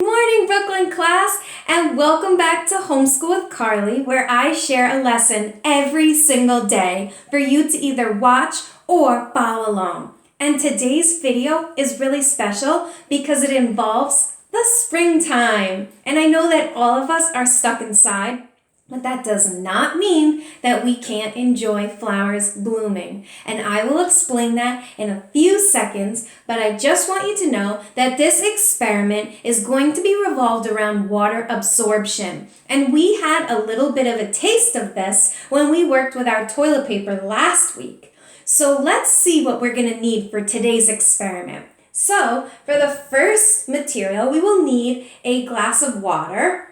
Good morning, Brooklyn class, and welcome back to Homeschool with Carly, where I share a lesson every single day for you to either watch or follow along. And today's video is really special because it involves the springtime. And I know that all of us are stuck inside, but that does not mean that we can't enjoy flowers blooming. And I will explain that in a few seconds, but I just want you to know that this experiment is going to be revolved around water absorption. And we had a little bit of a taste of this when we worked with our toilet paper last week. So let's see what we're going to need for today's experiment. So for the first material, we will need a glass of water,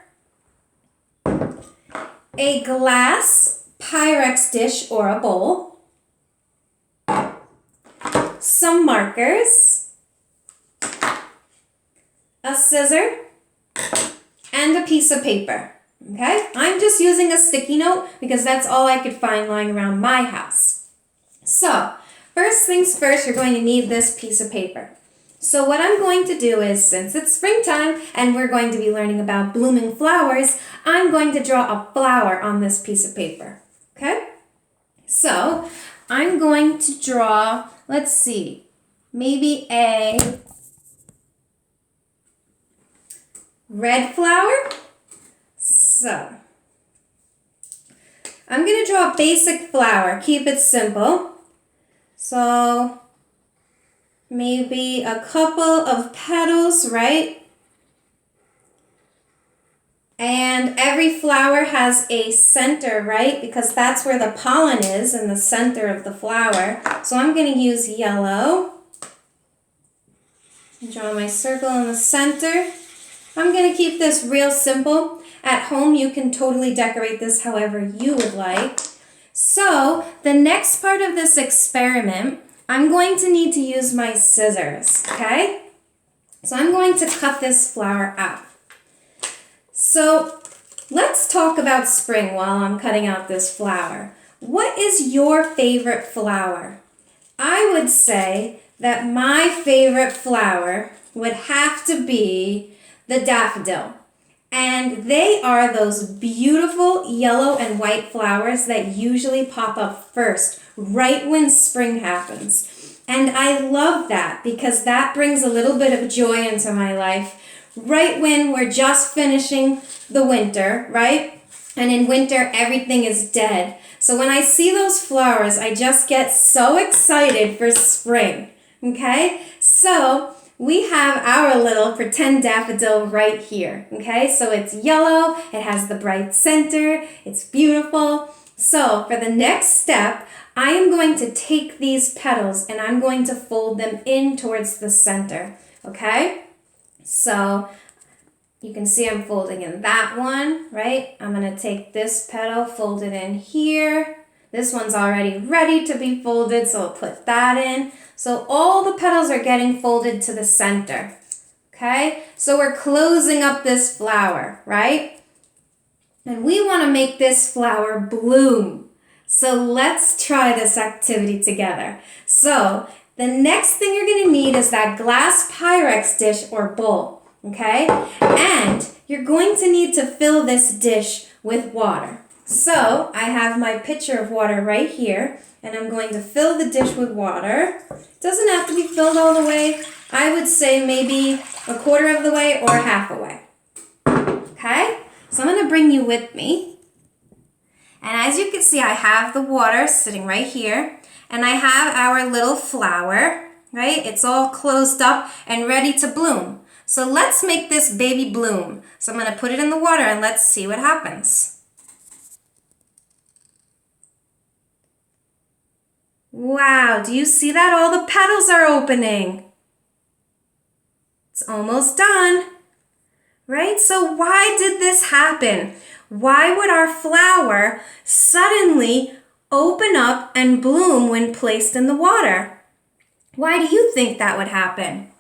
a glass Pyrex dish or a bowl, some markers, a scissor, and a piece of paper. Okay? I'm just using a sticky note because that's all I could find lying around my house. So, first things first, you're going to need this piece of paper. So what I'm going to do is, since it's springtime and we're going to be learning about blooming flowers, I'm going to draw a flower on this piece of paper, okay? So I'm going to draw, let's see, maybe a red flower. So I'm going to draw a basic flower, keep it simple. So maybe a couple of petals, right? And every flower has a center, right? Because that's where the pollen is, in the center of the flower. So I'm going to use yellow. Draw my circle in the center. I'm going to keep this real simple. At home, you can totally decorate this however you would like. So the next part of this experiment, I'm going to need to use my scissors, okay? So I'm going to cut this flower out. So let's talk about spring while I'm cutting out this flower. What is your favorite flower? I would say that my favorite flower would have to be the daffodil. And they are those beautiful yellow and white flowers that usually pop up first, right when spring happens. And I love that because that brings a little bit of joy into my life, right when we're just finishing the winter, right? And in winter, everything is dead. So when I see those flowers, I just get so excited for spring, okay? So we have our little pretend daffodil right here, okay? So it's yellow, it has the bright center, it's beautiful. So for the next step, I am going to take these petals and I'm going to fold them in towards the center, okay? So you can see I'm folding in that one, right? I'm going to take this petal, fold it in here. This one's already ready to be folded, so I'll put that in. So all the petals are getting folded to the center, okay? So we're closing up this flower, right? And we want to make this flower bloom. So let's try this activity together. So the next thing you're going to need is that glass Pyrex dish or bowl, okay? And you're going to need to fill this dish with water. So I have my pitcher of water right here, and I'm going to fill the dish with water. It doesn't have to be filled all the way. I would say maybe a quarter of the way or half a way. Okay? So I'm going to bring you with me. And as you can see, I have the water sitting right here, and I have our little flower, right? It's all closed up and ready to bloom. So let's make this baby bloom. So I'm going to put it in the water and let's see what happens. Wow, do you see that? All the petals are opening. It's almost done, right? So why did this happen? Why would our flower suddenly open up and bloom when placed in the water? Why do you think that would happen?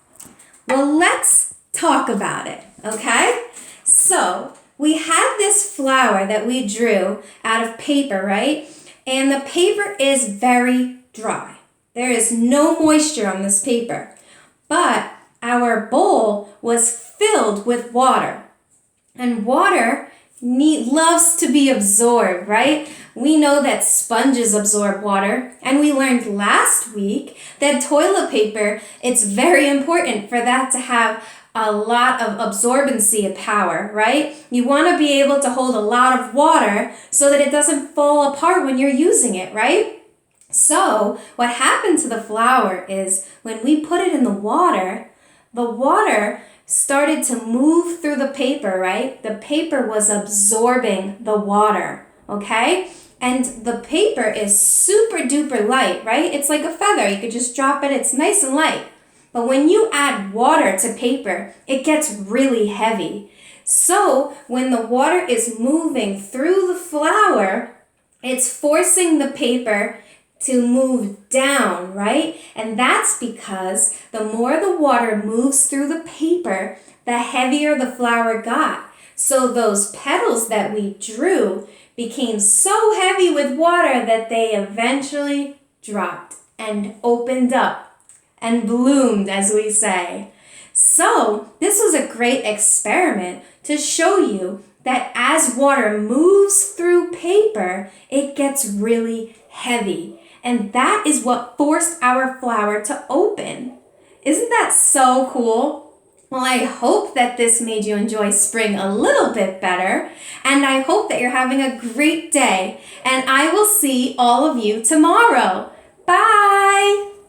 Well, let's talk about it, okay? So we have this flower that we drew out of paper, right? And the paper is very dry. There is no moisture on this paper. But our bowl was filled with water. And water loves to be absorbed, right? We know that sponges absorb water, and we learned last week that toilet paper, it's very important for that to have a lot of absorbency power, right? You want to be able to hold a lot of water so that it doesn't fall apart when you're using it, right? So what happened to the flour is when we put it in the water started to move through the paper, right? The paper was absorbing the water, okay? And the paper is super duper light, right? It's like a feather. You could just drop it. It's nice and light. But when you add water to paper, it gets really heavy. So when the water is moving through the flour, it's forcing the paper to move down, right? And that's because the more the water moves through the paper, the heavier the flour got. So those petals that we drew became so heavy with water that they eventually dropped and opened up and bloomed, as we say. So this was a great experiment to show you that as water moves through paper, it gets really heavy. And that is what forced our flour to open. Isn't that so cool? Well, I hope that this made you enjoy spring a little bit better. And I hope that you're having a great day. And I will see all of you tomorrow. Bye!